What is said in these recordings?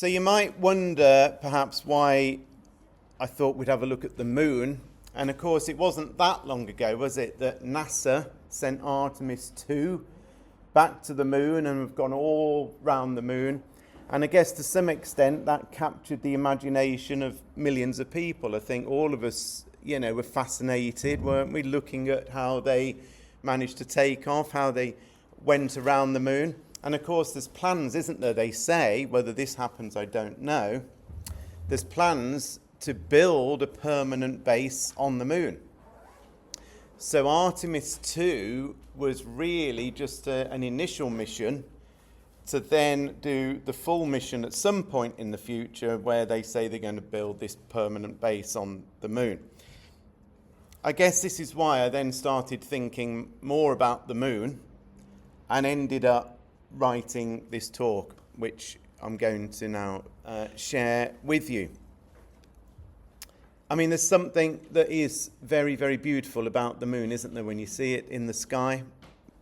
So you might wonder perhaps why I thought we'd have a look at the moon. And of course it wasn't that long ago, was it, that NASA sent Artemis 2 back to the moon and we've gone all round the moon. And I guess to some extent that captured the imagination of millions of people. I think all of us, were fascinated, weren't we, looking at how they managed to take off, how they went around the moon. And of course there's plans, isn't there? They say, whether this happens I don't know, there's plans to build a permanent base on the moon. So Artemis 2 was really just an initial mission to then do the full mission at some point in the future where they say they're going to build this permanent base on the moon. I guess this is why I then started thinking more about the moon and ended up writing this talk, which I'm going to now share with you. I mean, there's something that is very, very beautiful about the moon, isn't there, when you see it in the sky?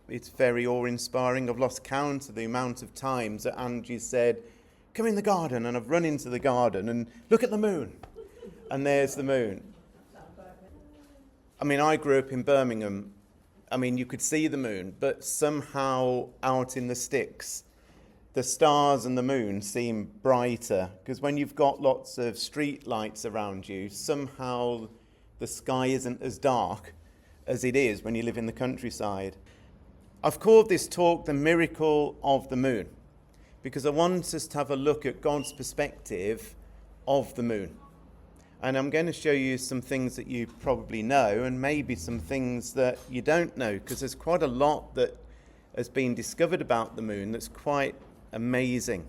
It's very awe-inspiring. I've lost count of the amount of times that Angie said, come in the garden, and I've run into the garden and look at the moon. And there's the moon. I mean, I grew up in Birmingham. I mean, you could see the moon, but somehow out in the sticks, the stars and the moon seem brighter, because when you've got lots of street lights around you, somehow the sky isn't as dark as it is when you live in the countryside. I've called this talk The Miracle of the Moon, because I want us to have a look at God's perspective of the moon. And I'm going to show you some things that you probably know, and maybe some things that you don't know, because there's quite a lot that has been discovered about the moon that's quite amazing.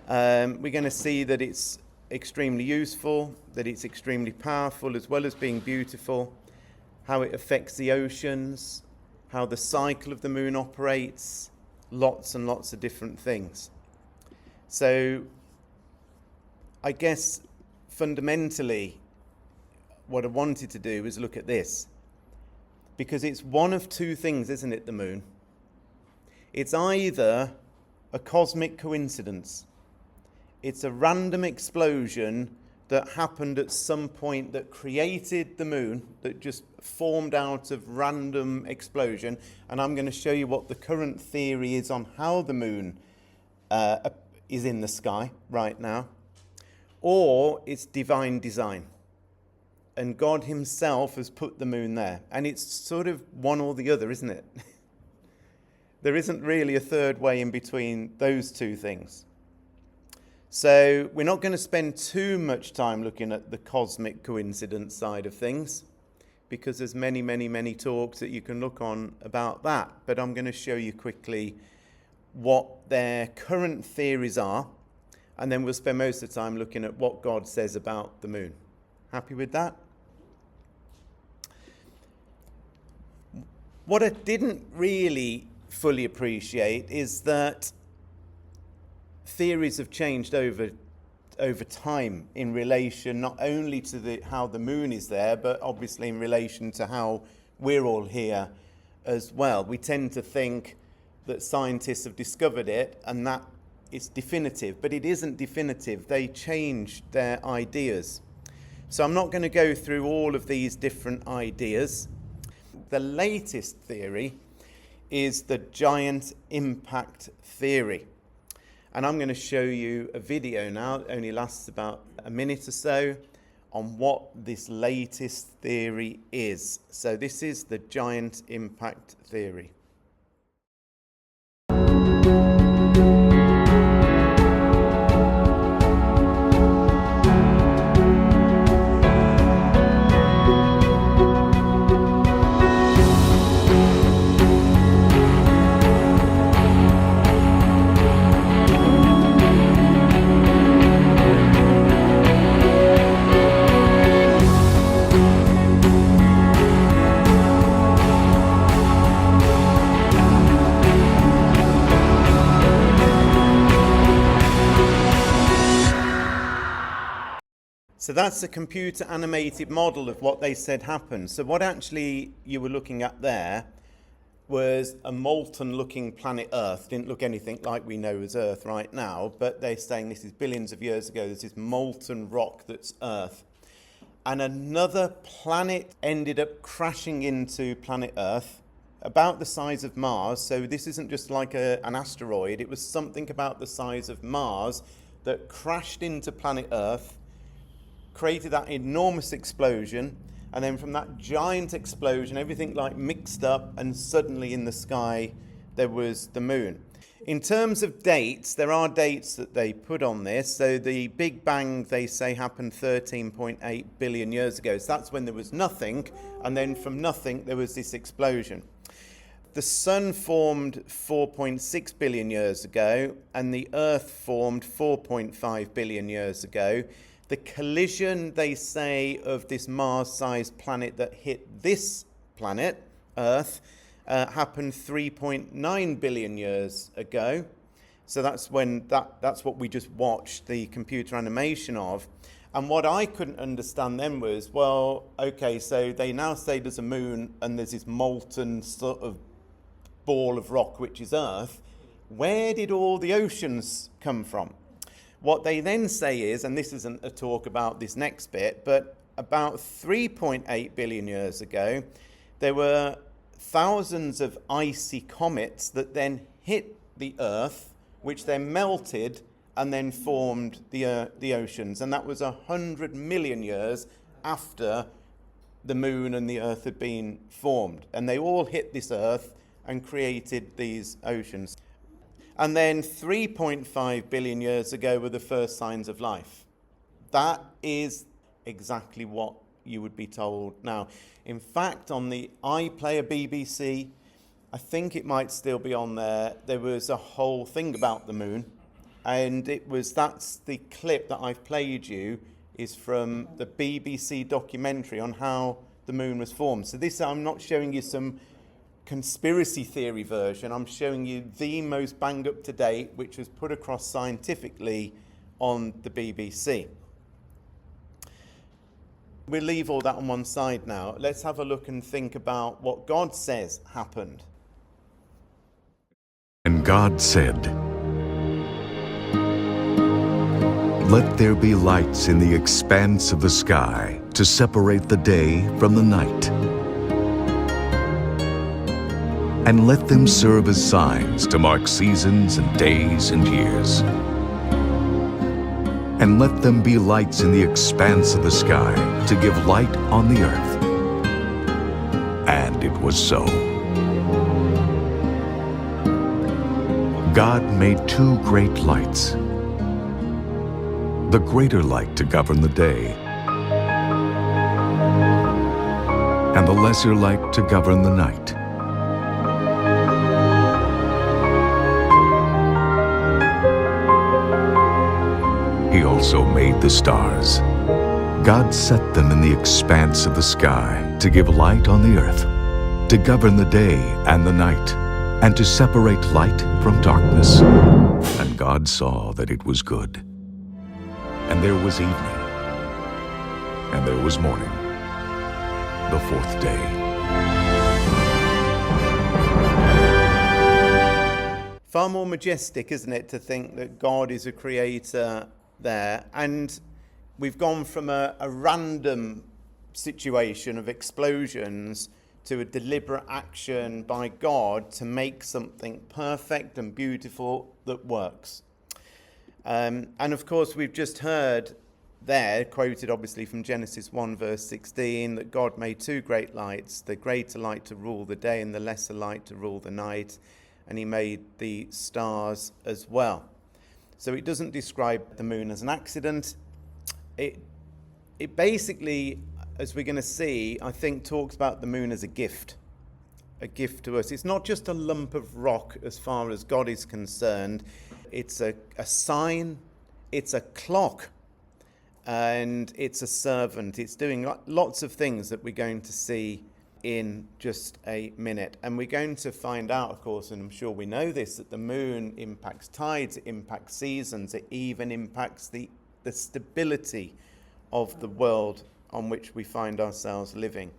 We're going to see that it's extremely useful, that it's extremely powerful, as well as being beautiful, how it affects the oceans, how the cycle of the moon operates, lots and lots of different things. So I guess fundamentally what I wanted to do was look at this, because it's one of two things, isn't it, the moon? It's either a cosmic coincidence, it's a random explosion that happened at some point that created the moon, that just formed out of random explosion. And I'm going to show you what the current theory is on how the moon is in the sky right now. Or it's divine design, and God himself has put the moon there. And it's sort of one or the other, isn't it? There isn't really a third way in between those two things. So we're not going to spend too much time looking at the cosmic coincidence side of things, because there's many, many, many talks that you can look on about that. But I'm going to show you quickly what their current theories are, and then we'll spend most of the time looking at what God says about the moon. Happy with that? What I didn't really fully appreciate is that theories have changed over time in relation not only to how the moon is there, but obviously in relation to how we're all here as well. We tend to think that scientists have discovered it and that it's definitive, but it isn't definitive. They change their ideas. So I'm not going to go through all of these different ideas. The latest theory is the giant impact theory. And I'm going to show you a video now, it only lasts about a minute or so, on what this latest theory is. So this is the giant impact theory. So that's a computer animated model of what they said happened. So what actually you were looking at there was a molten-looking planet Earth. Didn't look anything like we know as Earth right now, but they're saying this is billions of years ago. There's this molten rock that's Earth. And another planet ended up crashing into planet Earth, about the size of Mars. So this isn't just like an asteroid. It was something about the size of Mars that crashed into planet Earth, created that enormous explosion, and then from that giant explosion, everything like mixed up, and suddenly in the sky there was the moon. In terms of dates, there are dates that they put on this. So the Big Bang, they say, happened 13.8 billion years ago. So that's when there was nothing, and then from nothing there was this explosion. The sun formed 4.6 billion years ago, and the Earth formed 4.5 billion years ago. The collision, they say, of this Mars-sized planet that hit this planet, Earth, happened 3.9 billion years ago. So that's when that's what we just watched the computer animation of. And what I couldn't understand then was, well, okay, so they now say there's a moon and there's this molten sort of ball of rock, which is Earth. Where did all the oceans come from? What they then say is, and this isn't a talk about this next bit, but about 3.8 billion years ago, there were thousands of icy comets that then hit the Earth, which then melted and then formed the oceans. And that was 100 million years after the moon and the Earth had been formed. And they all hit this Earth and created these oceans. And then 3.5 billion years ago were the first signs of life. That is exactly what you would be told now. In fact, on the iPlayer BBC, I think it might still be on there, there was a whole thing about the moon. And that's the clip that I've played you is from the BBC documentary on how the moon was formed. So this, I'm not showing you some conspiracy theory version. I'm showing you the most bang up to date, which was put across scientifically on the BBC. We'll leave all that on one side now. Let's have a look and think about what God says happened. And God said, "Let there be lights in the expanse of the sky to separate the day from the night. And let them serve as signs to mark seasons and days and years. And let them be lights in the expanse of the sky to give light on the earth." And it was so. God made two great lights, the greater light to govern the day, and the lesser light to govern the night. He also made the stars. God set them in the expanse of the sky to give light on the earth, to govern the day and the night, and to separate light from darkness. And God saw that it was good. And there was evening, and there was morning, the fourth day. Far more majestic, isn't it, to think that God is a creator there. And we've gone from a random situation of explosions to a deliberate action by God to make something perfect and beautiful that works. And of course, we've just heard there, quoted obviously from Genesis 1 verse 16, that God made two great lights, the greater light to rule the day and the lesser light to rule the night. And he made the stars as well. So it doesn't describe the moon as an accident. It basically, as we're going to see, I think talks about the moon as a gift to us. It's not just a lump of rock as far as God is concerned. It's a sign, it's a clock, and it's a servant. It's doing lots of things that we're going to see in just a minute. And we're going to find out, of course, and I'm sure we know this, that the moon impacts tides, it impacts seasons, it even impacts the stability of the world on which we find ourselves living.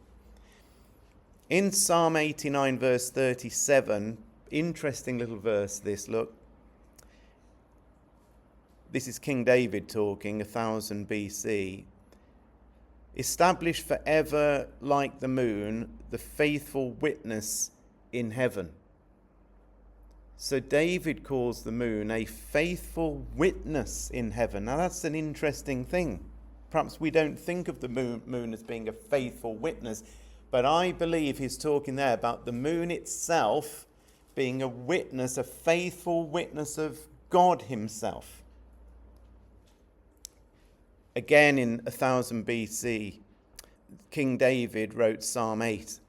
In Psalm 89, verse 37, interesting little verse this, look. This is King David talking, 1000 BC. Establish forever like the moon, the faithful witness in heaven. So David calls the moon a faithful witness in heaven. Now that's an interesting thing. Perhaps we don't think of the moon as being a faithful witness, but I believe he's talking there about the moon itself being a witness, a faithful witness of God himself. Again in 1000 BC, King David wrote Psalm 8,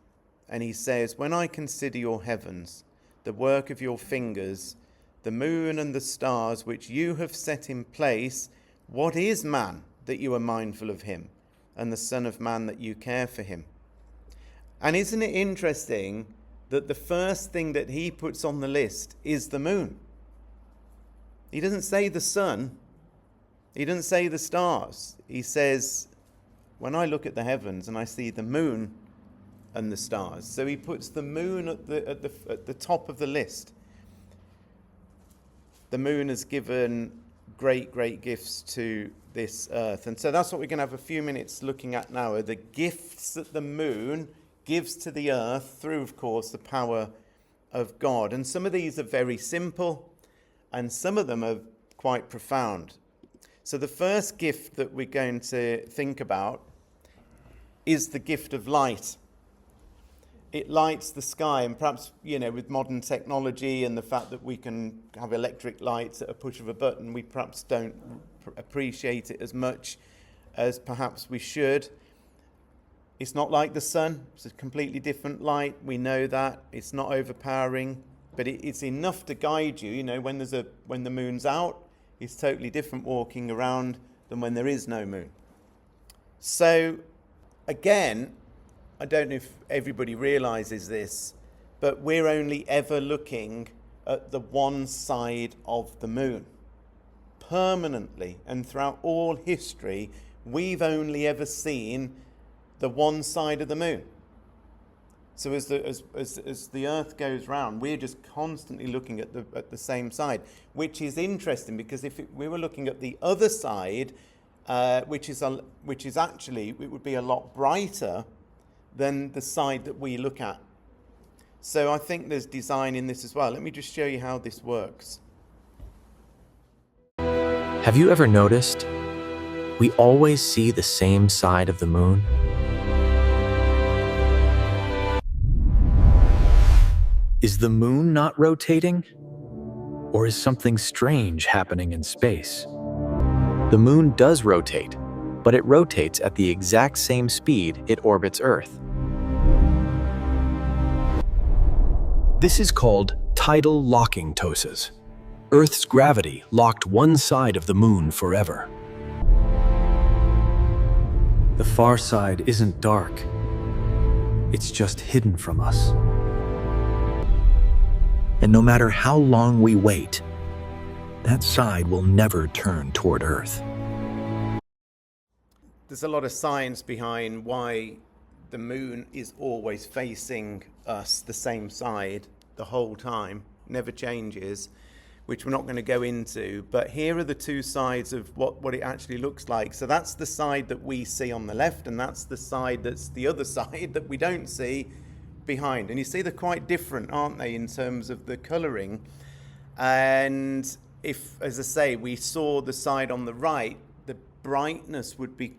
and he says, when I consider your heavens, the work of your fingers, the moon and the stars which you have set in place, what is man that you are mindful of him, and the Son of Man that you care for him? And isn't it interesting that the first thing that he puts on the list is the moon? He doesn't say the sun. He doesn't say the stars. He says, when I look at the heavens and I see the moon and the stars. So he puts the moon at the top of the list. The moon has given great gifts to this earth. And so that's what we're going to have a few minutes looking at now, are the gifts that the moon gives to the earth through, of course, the power of God. And some of these are very simple, and some of them are quite profound. So the first gift that we're going to think about is the gift of light. It lights the sky, and perhaps, with modern technology and the fact that we can have electric lights at a push of a button, we perhaps don't appreciate it as much as perhaps we should. It's not like the sun. It's a completely different light. We know that. It's not overpowering, but it's enough to guide you. When the moon's out, it's totally different walking around than when there is no moon. So, again, I don't know if everybody realizes this, but we're only ever looking at the one side of the moon. Permanently and throughout all history, we've only ever seen the one side of the moon. So as the earth goes round, we're just constantly looking at the same side, which is interesting, because if we were looking at the other side, which is actually, it would be a lot brighter than the side that we look at. So I think there's design in this as well. Let me just show you how this works. Have you ever noticed we always see the same side of the moon? Is the moon not rotating? Or is something strange happening in space? The moon does rotate, but it rotates at the exact same speed it orbits Earth. This is called tidal locking ptosis. Earth's gravity locked one side of the moon forever. The far side isn't dark. It's just hidden from us. And no matter how long we wait, that side will never turn toward Earth. There's a lot of science behind why the moon is always facing us the same side the whole time, never changes, which we're not going to go into. But here are the two sides of what it actually looks like. So that's the side that we see on the left, and that's the side that's the other side that we don't see behind. And you see they're quite different, aren't they, in terms of the colouring. And if, as I say, we saw the side on the right, the brightness would be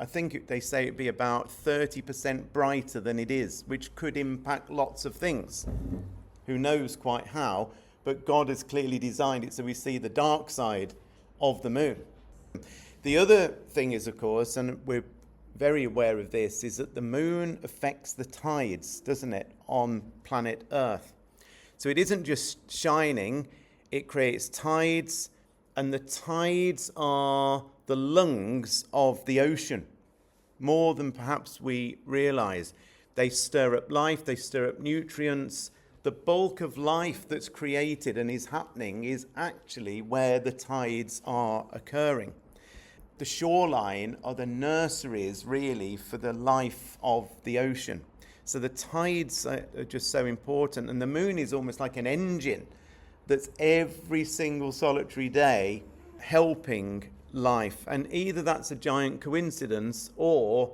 I think they say it'd be about 30% brighter than it is, which could impact lots of things. Who knows quite how, but God has clearly designed it so we see the dark side of the moon. The other thing is, of course, and we're very aware of this, is that the moon affects the tides, doesn't it, on planet Earth. So it isn't just shining, it creates tides, and the tides are the lungs of the ocean, more than perhaps we realize. They stir up life, they stir up nutrients. The bulk of life that's created and is happening is actually where the tides are occurring. The shoreline are the nurseries, really, for the life of the ocean. So the tides are just so important, and the moon is almost like an engine that's every single solitary day helping life. And either that's a giant coincidence or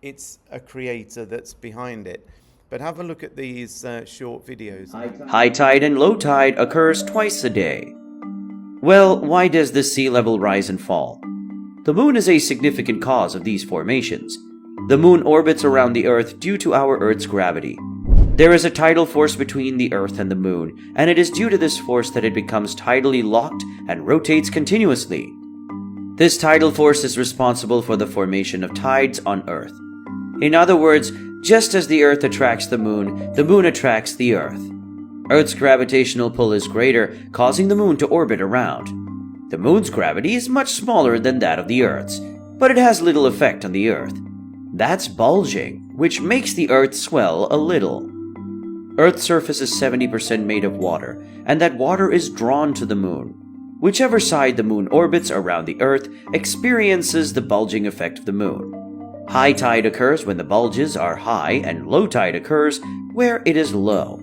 it's a creator that's behind it. But have a look at these short videos. High tide and low tide occurs twice a day. Well, why does the sea level rise and fall? The moon is a significant cause of these formations. The moon orbits around the Earth due to our Earth's gravity. There is a tidal force between the Earth and the moon, and it is due to this force that it becomes tidally locked and rotates continuously. This tidal force is responsible for the formation of tides on Earth. In other words, just as the Earth attracts the moon attracts the Earth. Earth's gravitational pull is greater, causing the moon to orbit around. The moon's gravity is much smaller than that of the Earth's, but it has little effect on the Earth. That's bulging, which makes the Earth swell a little. Earth's surface is 70% made of water, and that water is drawn to the moon. Whichever side the moon orbits around the Earth experiences the bulging effect of the moon. High tide occurs when the bulges are high, and low tide occurs where it is low.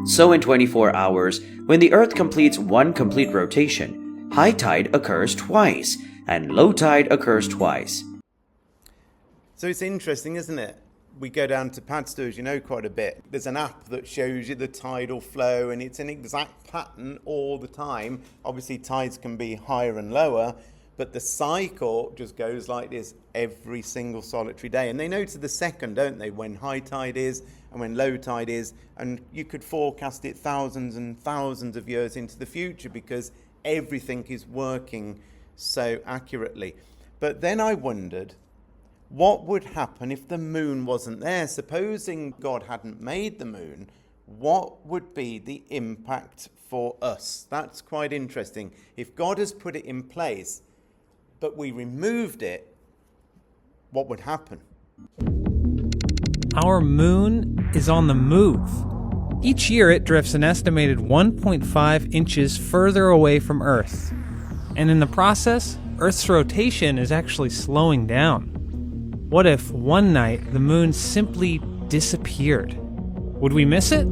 So in 24 hours, when the Earth completes one complete rotation, high tide occurs twice, and low tide occurs twice. So it's interesting, isn't it? We go down to Padstow, as you know, quite a bit. There's an app that shows you the tidal flow, and it's an exact pattern all the time. Obviously, tides can be higher and lower, but the cycle just goes like this every single solitary day. And they know to the second, don't they, when high tide is and when low tide is. And you could forecast it thousands and thousands of years into the future because everything is working so accurately. But then I wondered, what would happen if the moon wasn't there? Supposing God hadn't made the moon, what would be the impact for us? That's quite interesting. If God has put it in place, but we removed it, what would happen? Our moon is on the move. Each year it drifts an estimated 1.5 inches further away from Earth. And in the process, Earth's rotation is actually slowing down. What if one night the moon simply disappeared? Would we miss it?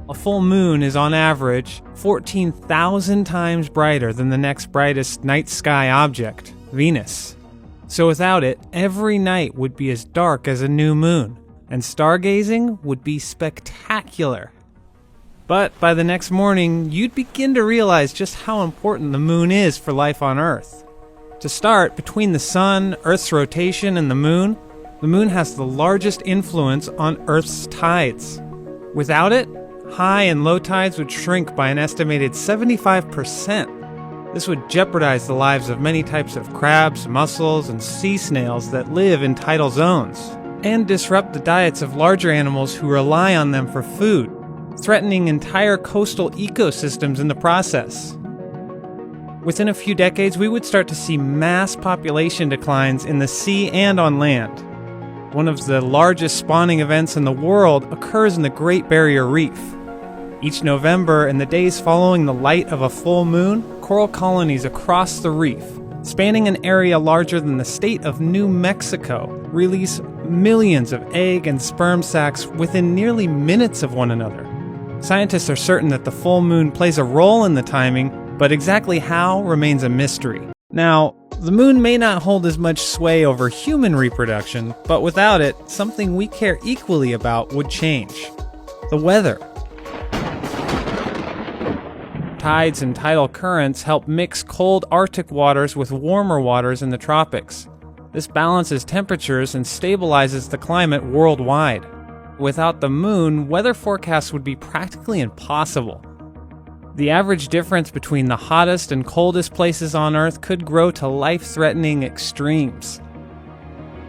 A full moon is on average 14,000 times brighter than the next brightest night sky object, Venus. So without it, every night would be as dark as a new moon, and stargazing would be spectacular. But by the next morning, you'd begin to realize just how important the moon is for life on Earth. To start, between the sun, Earth's rotation, and the moon has the largest influence on Earth's tides. Without it, high and low tides would shrink by an estimated 75%. This would jeopardize the lives of many types of crabs, mussels, and sea snails that live in tidal zones, and disrupt the diets of larger animals who rely on them for food, threatening entire coastal ecosystems in the process. Within a few decades, we would start to see mass population declines in the sea and on land. One of the largest spawning events in the world occurs in the Great Barrier Reef. Each November, in the days following the light of a full moon, coral colonies across the reef, spanning an area larger than the state of New Mexico, release millions of egg and sperm sacs within nearly minutes of one another. Scientists are certain that the full moon plays a role in the timing, but exactly how remains a mystery. Now, the moon may not hold as much sway over human reproduction, but without it, something we care equally about would change: the weather. Tides and tidal currents help mix cold Arctic waters with warmer waters in the tropics. This balances temperatures and stabilizes the climate worldwide. Without the moon, weather forecasts would be practically impossible. The average difference between the hottest and coldest places on Earth could grow to life-threatening extremes.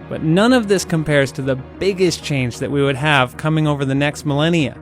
But none of this compares to the biggest change that we would have coming over the next millennia.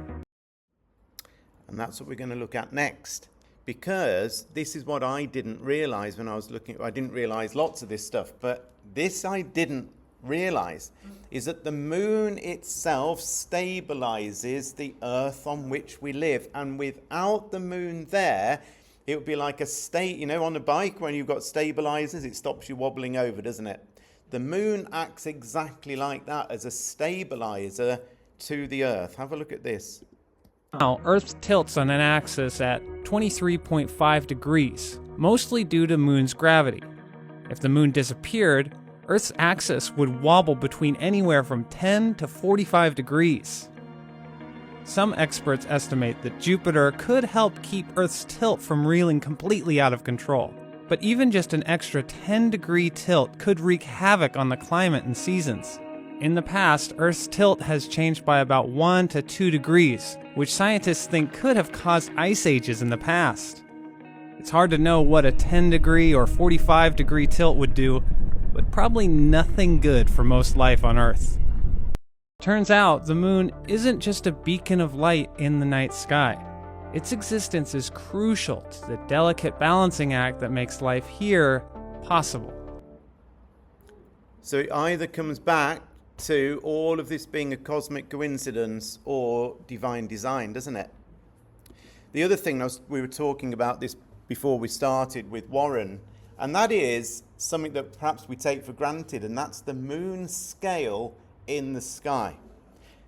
And that's what we're going to look at next. Because this is what I didn't realize when I was looking. I didn't realize lots of this stuff, but this I didn't realize, is that the moon itself stabilizes the Earth on which we live. And without the moon there, It would be like on a bike when you've got stabilizers, it stops you wobbling over, doesn't it? The moon acts exactly like that, as a stabilizer to the Earth. Have a look at this. Now, Earth tilts on an axis at 23.5 degrees, mostly due to Moon's gravity. If the Moon disappeared, Earth's axis would wobble between anywhere from 10 to 45 degrees. Some experts estimate that Jupiter could help keep Earth's tilt from reeling completely out of control. But even just an extra 10-degree tilt could wreak havoc on the climate and seasons. In the past, Earth's tilt has changed by about 1 to 2 degrees, which scientists think could have caused ice ages in the past. It's hard to know what a 10-degree or 45-degree tilt would do, but probably nothing good for most life on Earth. Turns out, the Moon isn't just a beacon of light in the night sky. Its existence is crucial to the delicate balancing act that makes life here possible. So it either comes back to all of this being a cosmic coincidence or divine design, doesn't it? The other thing, we were talking about this before we started with Warren, and that is something that perhaps we take for granted, and that's the moon scale in the sky.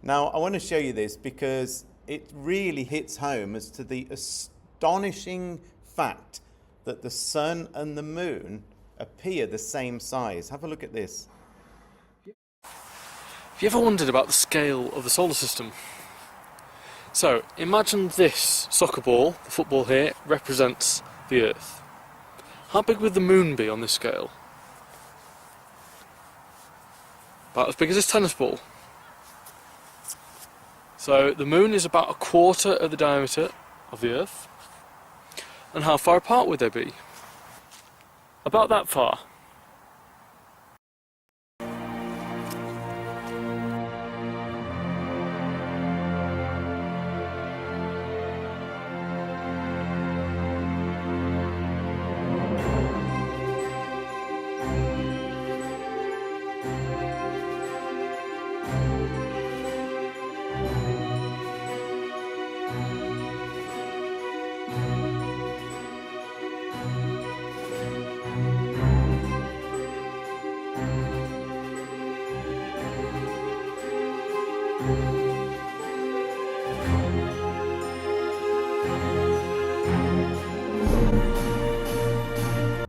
Now, I want to show you this because it really hits home as to the astonishing fact that the sun and the moon appear the same size. Have a look at this. Have you ever wondered about the scale of the solar system? So, imagine this soccer ball, the football here, represents the Earth. How big would the moon be on this scale? About as big as this tennis ball. So the moon is about a quarter of the diameter of the Earth. And how far apart would they be? About that far.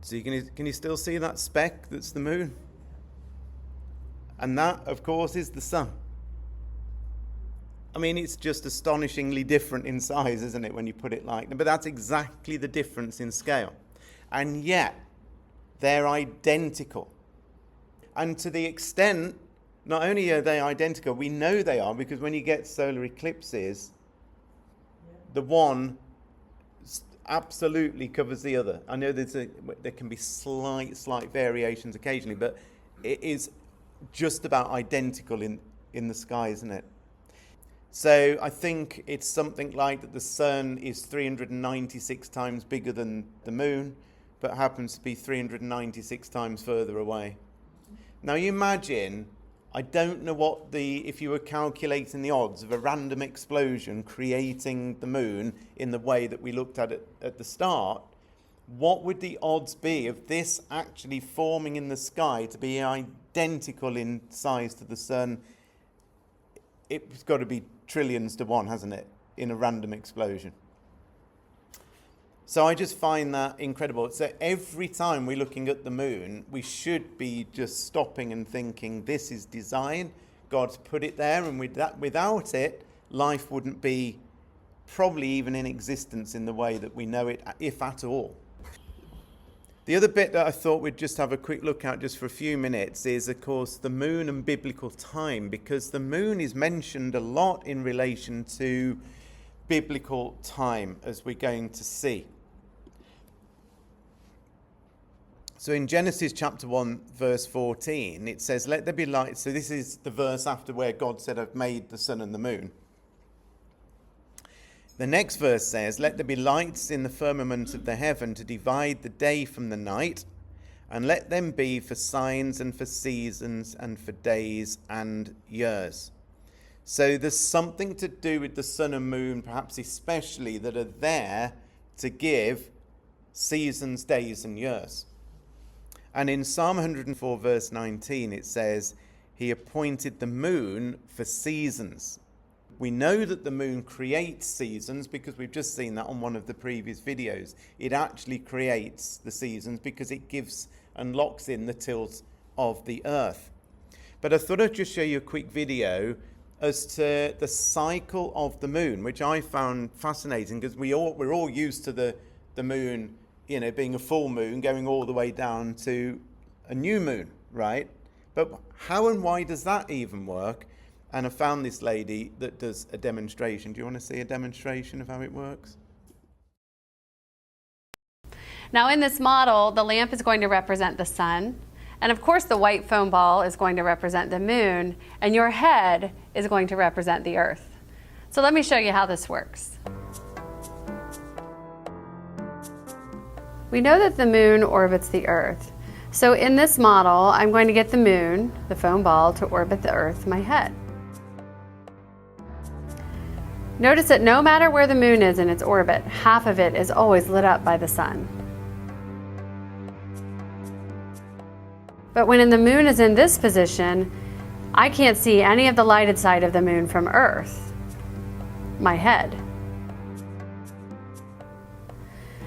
So can you still see that speck that's the moon? And that, of course, is the sun. I mean, it's just astonishingly different in size, isn't it, when you put it like that? But that's exactly the difference in scale. And yet, they're identical. And to the extent, not only are they identical, we know they are, because when you get solar eclipses, the one absolutely covers the other. I know there can be slight variations occasionally, but it is just about identical in the sky, isn't it? So I think it's something like that the sun is 396 times bigger than the moon, but happens to be 396 times further away. Now you imagine, I don't know if you were calculating the odds of a random explosion creating the moon in the way that we looked at it at the start, what would the odds be of this actually forming in the sky to be identical in size to the sun? It's got to be trillions to one, hasn't it, in a random explosion? So I just find that incredible. So every time we're looking at the moon, we should be just stopping and thinking, this is design. God's put it there, and without it, life wouldn't be probably even in existence in the way that we know it, if at all. The other bit that I thought we'd just have a quick look at just for a few minutes is, of course, the moon and biblical time, because the moon is mentioned a lot in relation to biblical time, as we're going to see. So in Genesis chapter 1, verse 14, it says, let there be light. So this is the verse after where God said, I've made the sun and the moon. The next verse says, let there be lights in the firmament of the heaven to divide the day from the night, and let them be for signs and for seasons and for days and years. So there's something to do with the sun and moon, perhaps especially, that are there to give seasons, days, and years. And in Psalm 104, verse 19, it says, he appointed the moon for seasons. We know that the moon creates seasons because we've just seen that on one of the previous videos. It actually creates the seasons because it gives and locks in the tilt of the earth. But I thought I'd just show you a quick video as to the cycle of the moon, which I found fascinating because we're all used to the moon, being a full moon going all the way down to a new moon, right? But how and why does that even work? And I found this lady that does a demonstration. Do you want to see a demonstration of how it works? Now in this model, the lamp is going to represent the sun. And of course the white foam ball is going to represent the moon. And your head is going to represent the earth. So let me show you how this works. We know that the moon orbits the earth. So in this model, I'm going to get the moon, the foam ball, to orbit the earth, my head. Notice that no matter where the moon is in its orbit, half of it is always lit up by the sun. But when the moon is in this position, I can't see any of the lighted side of the moon from Earth, my head.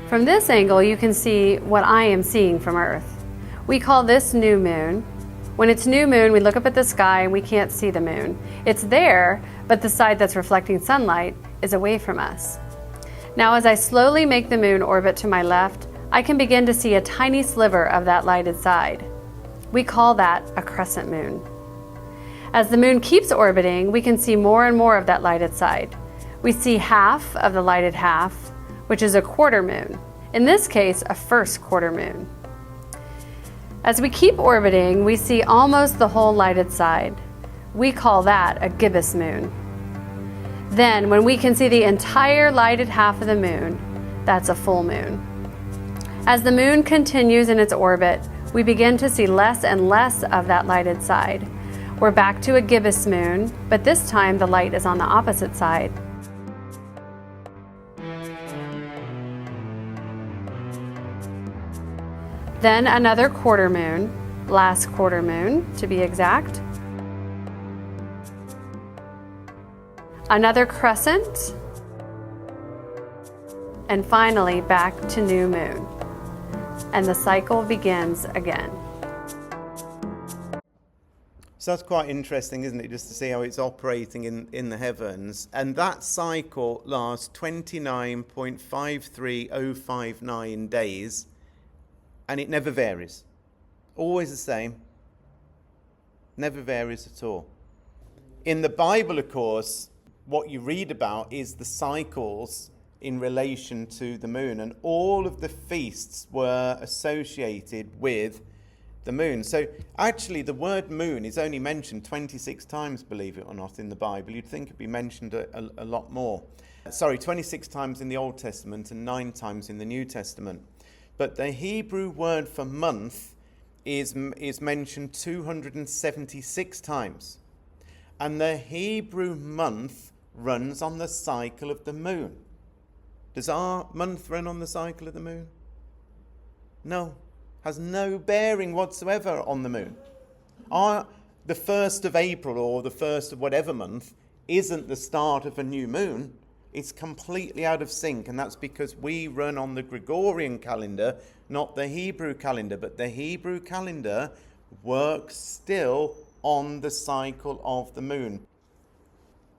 From this angle, you can see what I am seeing from Earth. We call this new moon. When it's new moon, we look up at the sky and we can't see the moon. It's there, but the side that's reflecting sunlight is away from us. Now, as I slowly make the moon orbit to my left, I can begin to see a tiny sliver of that lighted side. We call that a crescent moon. As the moon keeps orbiting, we can see more and more of that lighted side. We see half of the lighted half, which is a quarter moon. In this case, a first quarter moon. As we keep orbiting, we see almost the whole lighted side. We call that a gibbous moon. Then, when we can see the entire lighted half of the moon, that's a full moon. As the moon continues in its orbit, we begin to see less and less of that lighted side. We're back to a gibbous moon, but this time the light is on the opposite side. Then another quarter moon, last quarter moon to be exact. Another crescent. And finally back to new moon. And the cycle begins again. So that's quite interesting, isn't it, just to see how it's operating in the heavens. And that cycle lasts 29.53059 days. And it never varies. Always the same. Never varies at all. In the Bible, of course, what you read about is the cycles in relation to the moon. And all of the feasts were associated with the moon. So actually the word moon is only mentioned 26 times, believe it or not, in the Bible. You'd think it'd be mentioned a lot more. 26 times in the Old Testament and 9 times in the New Testament. But the Hebrew word for month is mentioned 276 times. And the Hebrew month runs on the cycle of the moon. Does our month run on the cycle of the moon? No. Has no bearing whatsoever on the moon. The 1st of April or the 1st of whatever month isn't the start of a new moon. It's completely out of sync, and that's because we run on the Gregorian calendar, not the Hebrew calendar. But the Hebrew calendar works still on the cycle of the moon.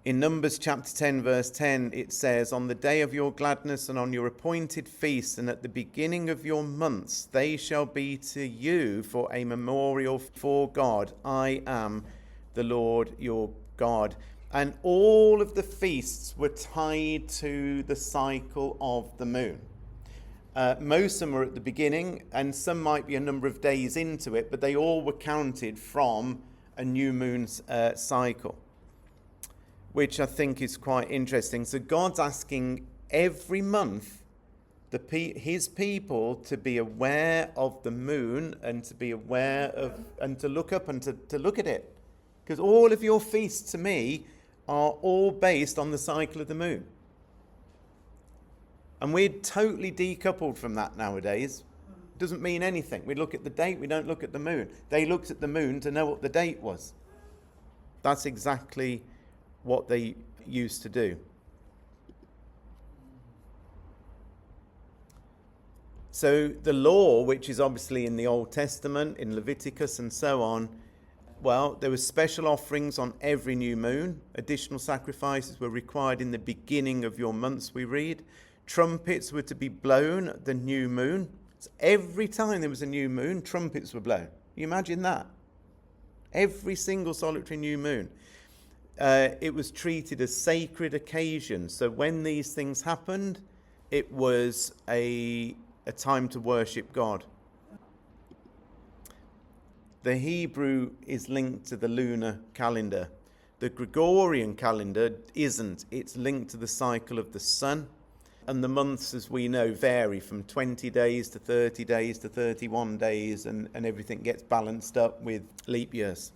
In Numbers chapter 10, verse 10, it says, "On the day of your gladness and on your appointed feast and at the beginning of your months, they shall be to you for a memorial for God. I am the Lord your God." And all of the feasts were tied to the cycle of the moon. Most of them were at the beginning, and some might be a number of days into it, but they all were counted from a new moon's cycle, which I think is quite interesting. So God's asking every month his people to be aware of the moon and to be aware of, and to look up and to look at it. Because all of your feasts to me are all based on the cycle of the moon. And we're totally decoupled from that nowadays. Doesn't mean anything. We look at the date, we don't look at the moon. They looked at the moon to know what the date was. That's exactly what they used to do. So the law, which is obviously in the Old Testament, in Leviticus and so on, well, there were special offerings on every new moon. Additional sacrifices were required in the beginning of your months, we read. Trumpets were to be blown at the new moon. So every time there was a new moon, trumpets were blown. You imagine that? Every single solitary new moon. It was treated as sacred occasion. So when these things happened, it was a time to worship God. The Hebrew is linked to the lunar calendar. The Gregorian calendar isn't. It's linked to the cycle of the sun. And the months, as we know, vary from 20 days to 30 days to 31 days, and everything gets balanced up with leap years.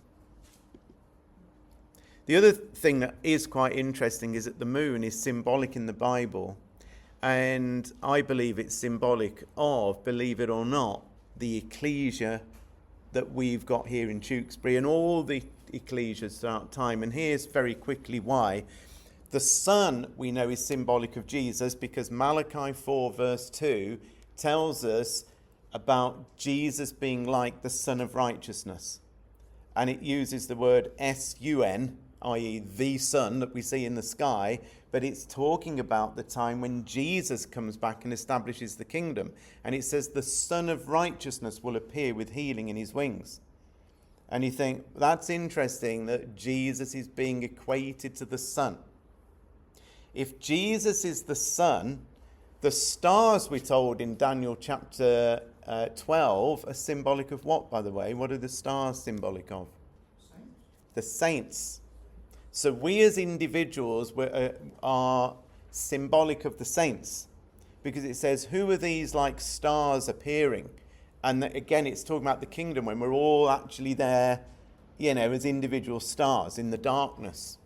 The other thing that is quite interesting is that the moon is symbolic in the Bible. And I believe it's symbolic of, believe it or not, the ecclesia that we've got here in Tewkesbury and all the ecclesias throughout time. And here's very quickly why. The sun, we know, is symbolic of Jesus because Malachi 4 verse 2 tells us about Jesus being like the Son of Righteousness. And it uses the word S-U-N, i.e. the sun that we see in the sky, but it's talking about the time when Jesus comes back and establishes the kingdom. And it says the Son of Righteousness will appear with healing in his wings. And you think, that's interesting that Jesus is being equated to the sun. If Jesus is the sun, the stars, we're told in Daniel chapter 12, are symbolic of what, by the way? What are the stars symbolic of? The saints. So we as individuals are symbolic of the saints, because it says, who are these like stars appearing? And again, it's talking about the kingdom when we're all actually there, as individual stars in the darkness.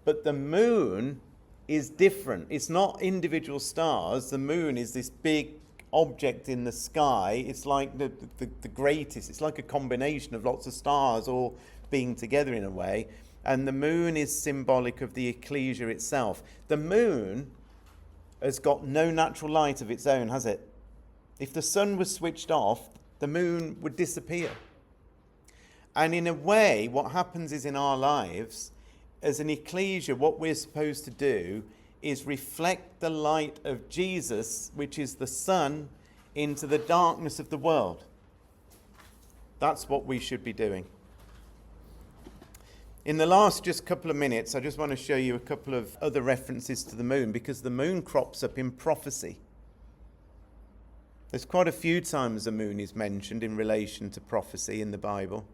But the moon is different. It's not individual stars. The moon is this big object in the sky. It's like the greatest. It's like a combination of lots of stars all being together in a way. And the moon is symbolic of the ecclesia itself. The moon has got no natural light of its own, has it? If the sun was switched off, the moon would disappear. And in a way, what happens is in our lives, as an ecclesia, what we're supposed to do is reflect the light of Jesus, which is the sun, into the darkness of the world. That's what we should be doing. In the last just couple of minutes, I just want to show you a couple of other references to the moon, because the moon crops up in prophecy. There's quite a few times the moon is mentioned in relation to prophecy in the Bible.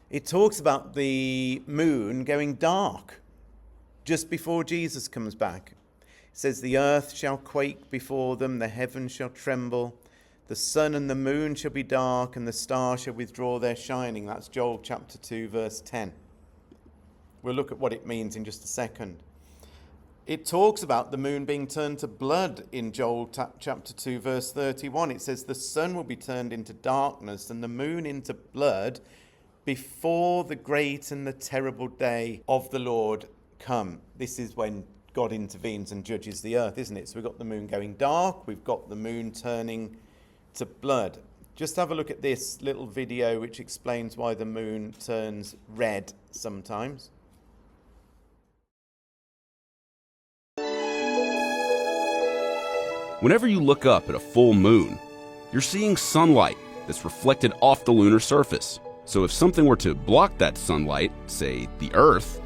It talks about the moon going dark just before Jesus comes back. It says, the earth shall quake before them, the heavens shall tremble. The sun and the moon shall be dark, and the stars shall withdraw their shining. That's Joel chapter 2, verse 10. We'll look at what it means in just a second. It talks about the moon being turned to blood in Joel chapter 2, verse 31. It says, the sun will be turned into darkness and the moon into blood before the great and the terrible day of the Lord come. This is when God intervenes and judges the earth, isn't it? So we've got the moon going dark. We've got the moon turning to blood. Just have a look at this little video which explains why the moon turns red sometimes. Whenever you look up at a full moon, you're seeing sunlight that's reflected off the lunar surface. So if something were to block that sunlight, say the Earth,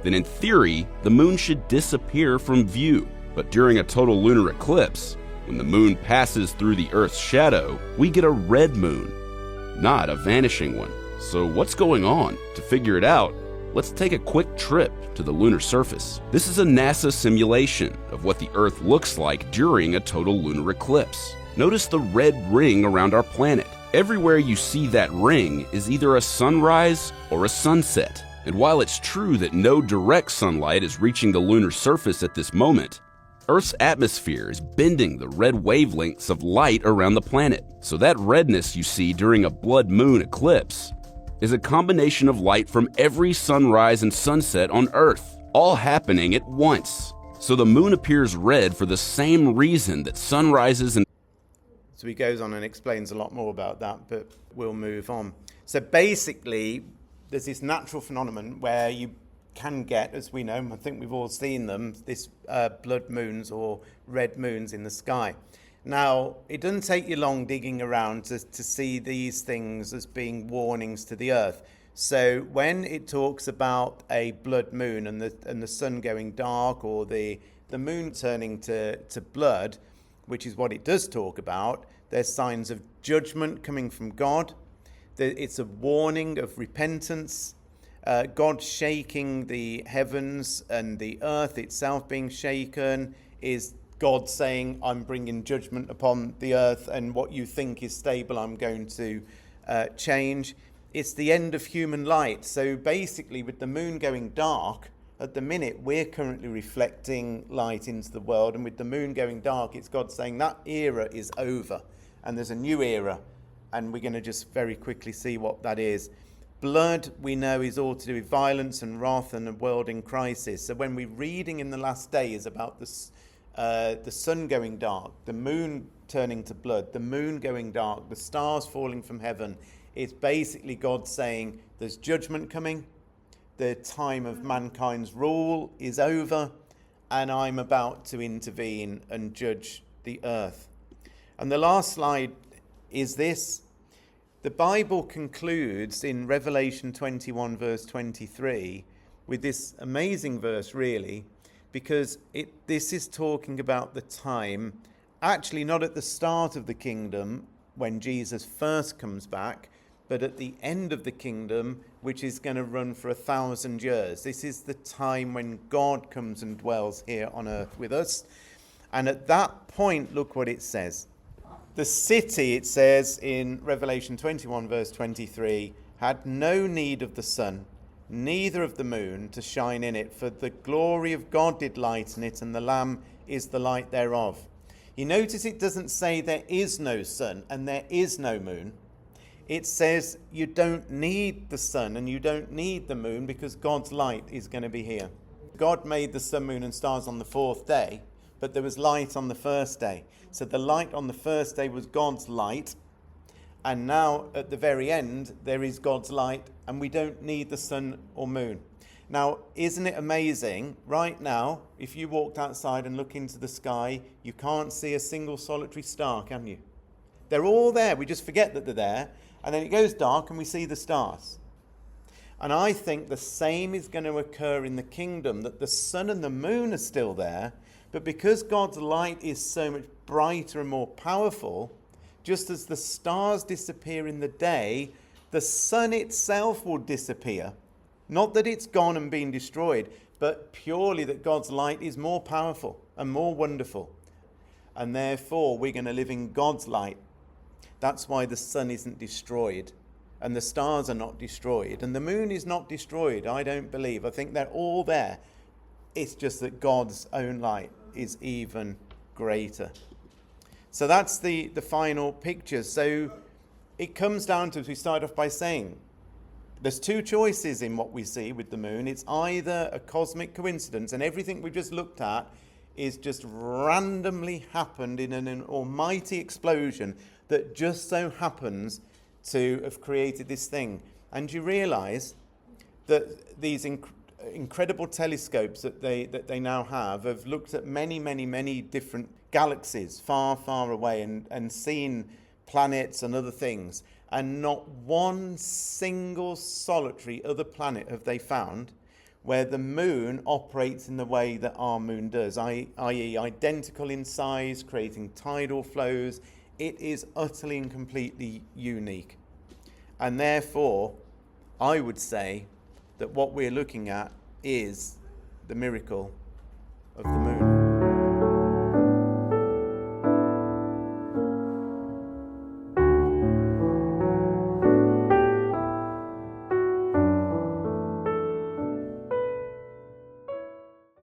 then in theory, the moon should disappear from view. But during a total lunar eclipse, when the moon passes through the Earth's shadow, we get a red moon, not a vanishing one. So what's going on? To figure it out, let's take a quick trip to the lunar surface. This is a NASA simulation of what the Earth looks like during a total lunar eclipse. Notice the red ring around our planet. Everywhere you see that ring is either a sunrise or a sunset. And while it's true that no direct sunlight is reaching the lunar surface at this moment, Earth's atmosphere is bending the red wavelengths of light around the planet. So that redness you see during a blood moon eclipse is a combination of light from every sunrise and sunset on Earth, all happening at once. So the moon appears red for the same reason that sunrises and... So he goes on and explains a lot more about that, but we'll move on. So basically, there's this natural phenomenon where you can get, as we know, I think we've all seen them, this blood moons or red moons in the sky. Now, it doesn't take you long digging around to see these things as being warnings to the Earth. So when it talks about a blood moon and the sun going dark, or the moon turning to blood, which is what it does talk about, there's signs of judgment coming from God. It's a warning of repentance. God shaking the heavens and the earth itself being shaken is God saying, I'm bringing judgment upon the earth, and what you think is stable, I'm going to change. It's the end of human light. So basically, with the moon going dark, at the minute, we're currently reflecting light into the world. And with the moon going dark, it's God saying that era is over. And there's a new era. And we're going to just very quickly see what that is. Blood, we know, is all to do with violence and wrath and a world in crisis. So when we're reading in the last days about the sun going dark, the moon turning to blood, the moon going dark, the stars falling from heaven, it's basically God saying there's judgment coming, the time of mankind's rule is over, and I'm about to intervene and judge the earth. And the last slide is this. The Bible concludes in Revelation 21 verse 23 with this amazing verse, really, because this is talking about the time, actually not at the start of the kingdom when Jesus first comes back, but at the end of the kingdom, which is going to run for 1,000 years. This is the time when God comes and dwells here on earth with us. And at that point, look what it says. The city, it says in Revelation 21 verse 23, had no need of the sun, neither of the moon to shine in it, for the glory of God did lighten it, and the Lamb is the light thereof. You notice it doesn't say there is no sun and there is no moon. It says you don't need the sun and you don't need the moon because God's light is going to be here. God made the sun, moon and stars on the fourth day, but there was light on the first day. So the light on the first day was God's light. And now at the very end, there is God's light and we don't need the sun or moon. Now, isn't it amazing? Right now, if you walked outside and look into the sky, you can't see a single solitary star, can you? They're all there. We just forget that they're there. And then it goes dark and we see the stars. And I think the same is going to occur in the kingdom, that the sun and the moon are still there, but because God's light is so much brighter and more powerful, just as the stars disappear in the day, the sun itself will disappear. Not that it's gone and been destroyed, but purely that God's light is more powerful and more wonderful. And therefore, we're going to live in God's light. That's why the sun isn't destroyed and the stars are not destroyed and the moon is not destroyed, I don't believe. I think they're all there. It's just that God's own light is even greater. So that's the final picture. So it comes down to, as we start off by saying, there's two choices in what we see with the moon. It's either a cosmic coincidence and everything we've just looked at is just randomly happened in an almighty explosion that just so happens to have created this thing. And you realize that these incredible telescopes that they now have looked at many, many, many different galaxies far, far away and seen planets and other things. And not one single solitary other planet have they found where the moon operates in the way that our moon does, i.e. identical in size, creating tidal flows. It is utterly and completely unique. And therefore, I would say that what we're looking at is the miracle of the moon.